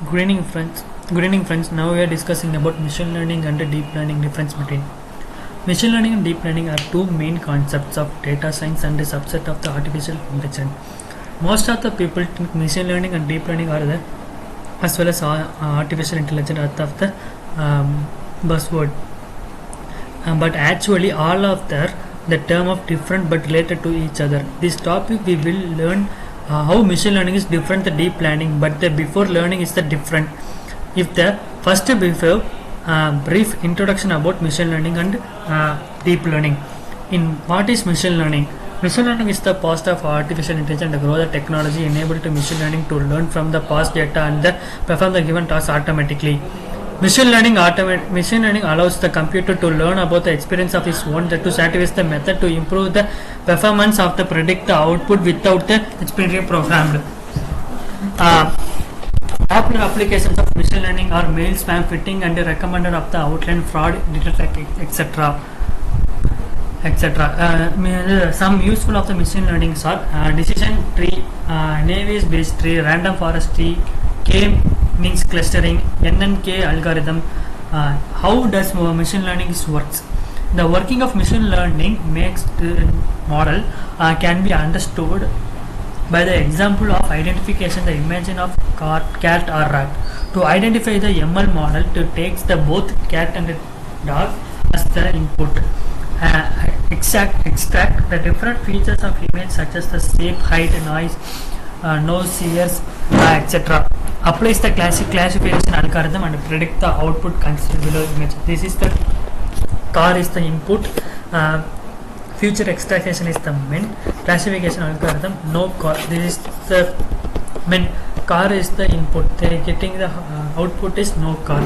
Good evening, friends. Good evening, friends. Now we are discussing about machine learning and the deep learning difference between. Machine learning and deep learning are two main concepts of data science and a subset of the artificial intelligence. Most of the people think machine learning and deep learning are the as well as artificial intelligence are of the buzzword. But actually all of the term of different but related to each other. This topic we will learn how machine learning is different than deep learning, but the before learning is the different. If the first before brief introduction about machine learning and deep learning. In what is machine learning? Machine learning is the past of artificial intelligence and grow the technology enabled to machine learning to learn from the past data and perform the given task automatically. Machine learning allows the computer to learn about the experience of its own to satisfy the method to improve the performance of the predict the output without the experience programmed. Popular applications of machine learning are mail spam fitting and recommended of the outline fraud detect etc. Some useful of the machine learning are decision tree, Navier Bayes tree, random forest tree, K means clustering, NNK algorithm. How does machine learning works? The working of machine learning makes the model can be understood by the example of identification the image of cat or rat. To identify the ML model, to takes the both cat and the dog as the input. Extract the different features of image such as the shape, height, noise, nose, ears, etc. Applies the classification algorithm and predict the output considered below image. This is the car is the input. Future extraction is the min. Classification algorithm no car. This is the min. Car is the input. They getting the output is no car.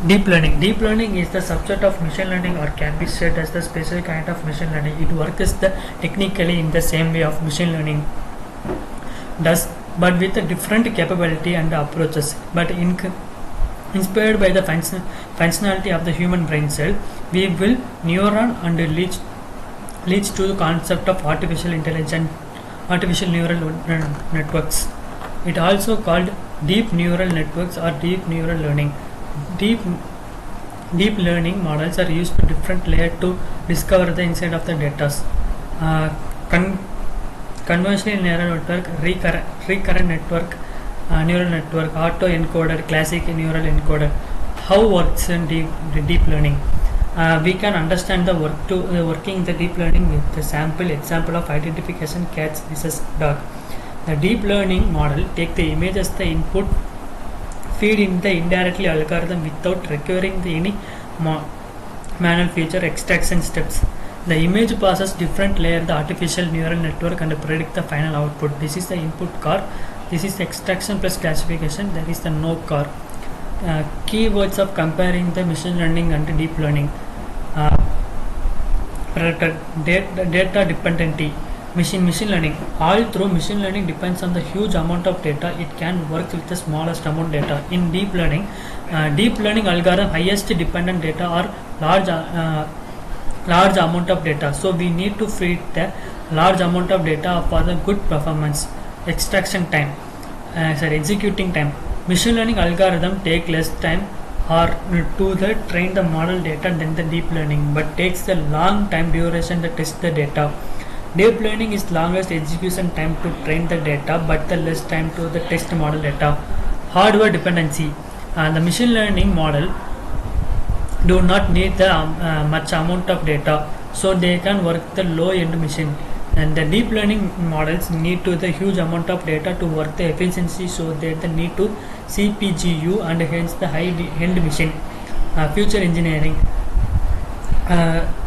Deep learning. Deep learning is the subset of machine learning or can be said as the special kind of machine learning. It works technically in the same way of machine learning does, but with a different capability and approaches. But inspired by the functionality of the human brain cell, we will neuron and leads to the concept of artificial neural networks. It also called deep neural networks or deep neural learning. Deep learning models are used to different layers to discover the inside of the data. Conventional neural network, recurrent network, neural network, auto encoder, classic neural encoder. How works in deep learning? We can understand the working in the deep learning with the example of identification cats versus dog. The deep learning model take the image as the input, feed in the indirectly algorithm without requiring any manual feature extraction steps. The image passes different layer the artificial neural network and predict the final output. This is the input car. This is the extraction plus classification. That is the no car. Keywords of comparing the machine learning and deep learning. Data dependency. Machine learning. All through machine learning depends on the huge amount of data. It can work with the smallest amount of data. In deep learning algorithm highest dependent data or large amount of data. So we need to feed the large amount of data for the good performance. Extraction time. Executing time. Machine learning algorithm take less time or to the train the model data than the deep learning, but takes the long time duration to test the data. Deep learning is longest execution time to train the data, but the less time to the test model data. Hardware dependency. The machine learning model do not need the much amount of data, so they can work the low-end machine. And the deep learning models need to the huge amount of data to work the efficiency, so that they need to CPGU and hence the high-end machine. Future engineering.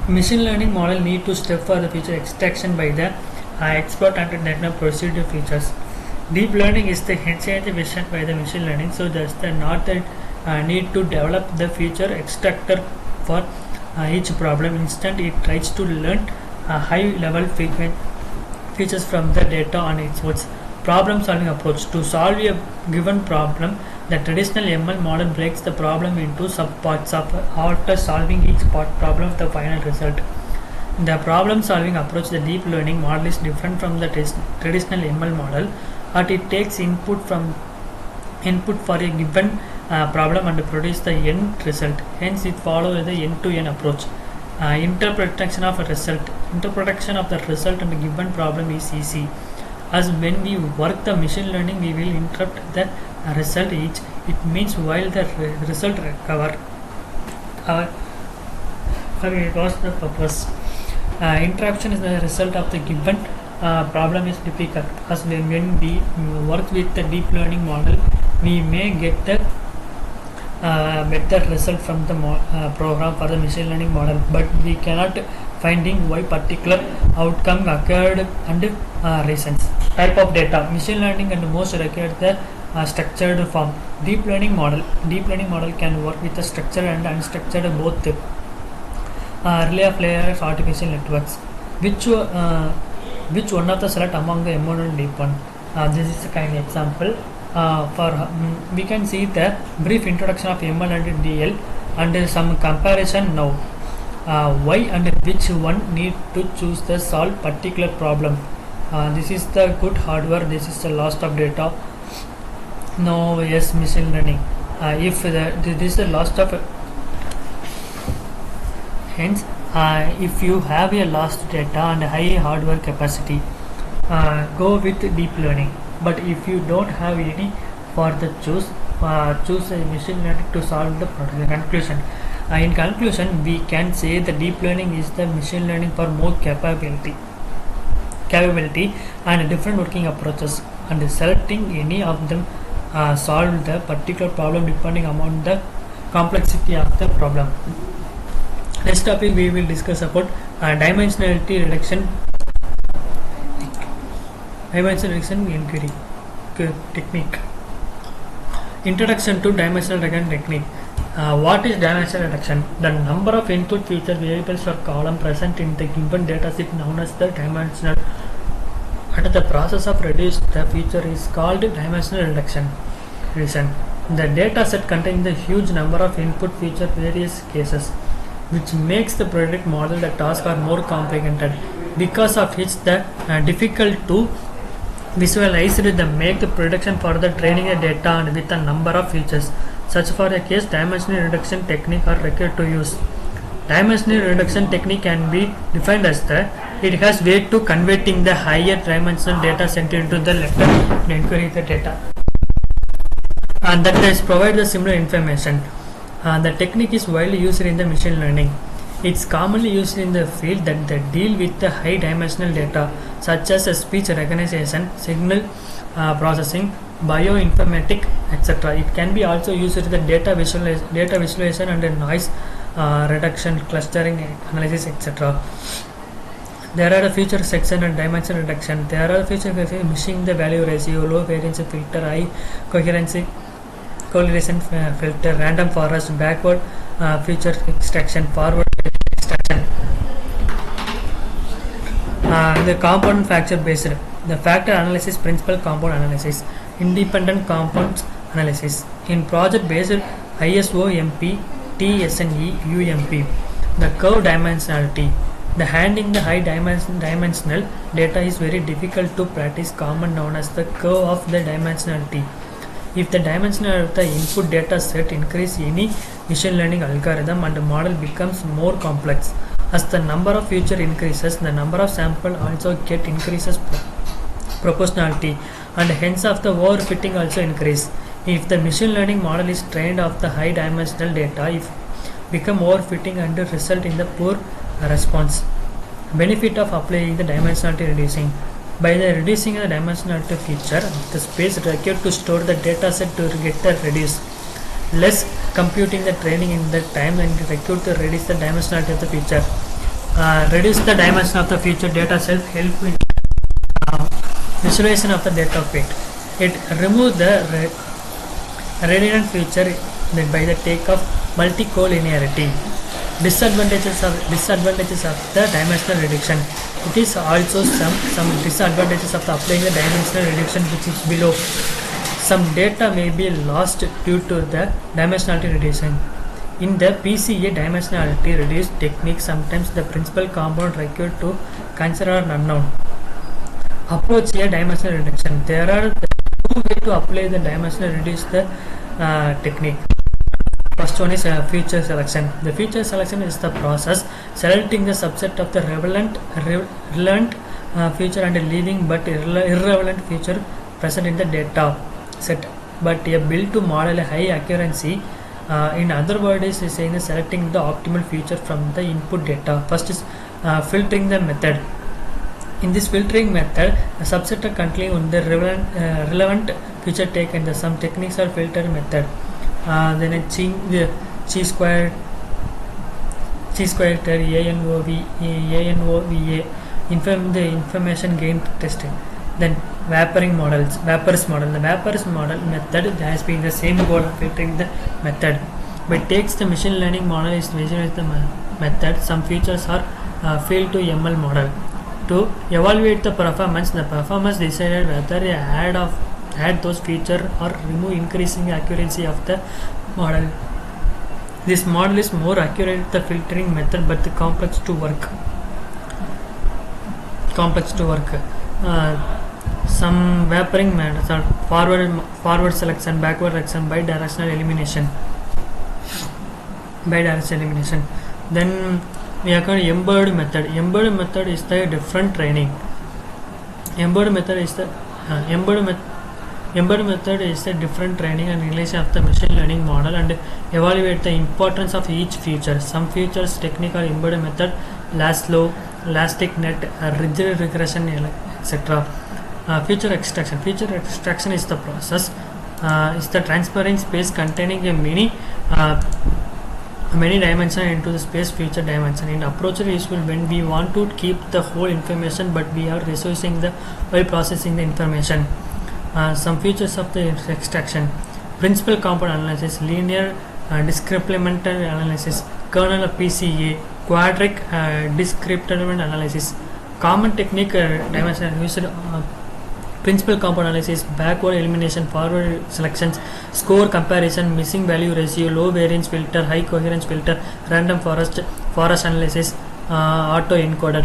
Machine learning model need to step for the feature extraction by the expert and network procedure features. Deep learning is the exchange vision by the machine learning, so that's the not that need to develop the feature extractor for each problem. Instead, it tries to learn high level features from the data on its own. Problem solving approach. To solve a given problem, the traditional ML model breaks the problem into subparts after solving each problem the final result. The problem solving approach, the deep learning model is different from the traditional ML model, but it takes input from input for a given problem and produce the end result. Hence, it follows the end-to-end approach. Interpretation of a result. Interpretation of the result and a given problem is easy. As when we work the machine learning, we will interpret the result each. It means while the result recover, it was the purpose. Interruption is the result of the given problem is difficult. As when we work with the deep learning model, we may get the better result from the program for the machine learning model, but we cannot finding why particular outcome occurred and reasons. Type of data. Machine learning and most require the structured form. Deep learning model can work with the structured and unstructured both. Relay of layers artificial networks. Which one of the select among the ML and deep one? This is a kind of example. We can see the brief introduction of ML and DL and some comparison now. Why and which one need to choose the solve particular problem. This is the good hardware, this is the loss of data. No, yes, machine learning. If this is the loss of, hence if you have a lost data and high hardware capacity, go with deep learning. But if you don't have any for the choose a machine learning to solve the problem. Conclusion. In conclusion, we can say the deep learning is the machine learning for more capability and different working approaches, and selecting any of them solve the particular problem depending upon the complexity of the problem. Next topic we will discuss about dimensionality reduction inquiry technique. Introduction to dimensional reduction technique. What is dimensional reduction? The number of input feature variables or column present in the given data set known as the dimensional, and the process of reduce the feature is called dimensional reduction. Reason: the data set contains the huge number of input feature various cases, which makes the predict model the task are more complicated, because of which the difficult to visualize the make the prediction for the training the data and with a number of features. Such for a case, dimensional reduction technique are required to use. Dimensional reduction technique can be defined as it has way to converting the higher dimensional data set into the lesser and inquiry the data, and that does provide the similar information. The technique is widely used in the machine learning. It's commonly used in the field that they deal with the high dimensional data, such as speech recognition, signal processing, bioinformatics, etc. It can be also used in the data visualization and noise reduction, clustering analysis, etc. There are the feature section and dimension reduction. There are the feature missing the value ratio, low variance filter, high coherency correlation filter, random forest, backward feature extraction, forward extraction. The component factor based, the factor analysis, principal compound analysis, independent compounds analysis. In project based ISOMP, TSNE, UMP. The curve dimensionality. The handling the high dimensional data is very difficult to practice, common known as the curve of the dimensionality. If the dimension of the input data set increase, any machine learning algorithm and model becomes more complex. As the number of feature increases, the number of sample also get increases proportionality, and hence of the overfitting also increase. If the machine learning model is trained of the high dimensional data, if become overfitting and result in the poor response. Benefit of applying the dimensionality reducing. By the reducing the dimensionality feature, the space required to store the data set to get the reduce. Less computing the training in the time and required to reduce the dimensionality of the feature. Reduce the dimension of the feature data set help in visualization of the data fit. It removes the redundant feature by the take of multicollinearity. Disadvantages of the dimensional reduction. It is also some disadvantages of applying the dimensional reduction, which is below. Some data may be lost due to the dimensionality reduction. In the PCA dimensionality reduced technique, sometimes the principal compound required to consider an unknown. Approach a dimensional reduction. There are two two ways to apply the dimensional reduce the technique. First one is feature selection. The feature selection is the process selecting the subset of the relevant feature and leaving but irrelevant feature present in the data set, but a build to model a high accuracy. In other words, is saying selecting the optimal feature from the input data. First is filtering the method. In this filtering method, a subset containing the relevant feature taken. Some techniques are filter method. Then a chi-square ANOVA, the information gain testing. Then vapors model. The vapors model method has been the same goal of filtering the method, but takes the machine learning model is visualize the method. Some features are failed to ML model. To evaluate the performance decided whether add those feature or remove, increasing accuracy of the model. This model is more accurate the filtering method, but complex to work. Some vaporing methods are forward selection, backward selection, bidirectional elimination. Then we have got embedded method. Embedded method is the different training. Embedded method is the different training and relation of the machine learning model and evaluate the importance of each feature. Some features technical embedded method, Laszlo, elastic net, rigid regression, etc. Feature extraction is the process. Is the transparent space containing a many dimension into the space feature dimension. In approach is useful when we want to keep the whole information, but we are resourcing while processing the information. Some features of the extraction: principal component analysis, linear discriminant analysis, kernel of PCA, quadratic discriminant analysis. Common technique dimension used principal component analysis, backward elimination, forward selections, score comparison, missing value ratio, low variance filter, high coherence filter, random forest analysis, auto encoder.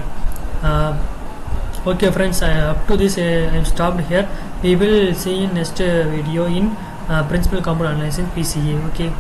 Okay friends, up to this I have stopped here. We will see in next video in principal component analysis PCA. Okay.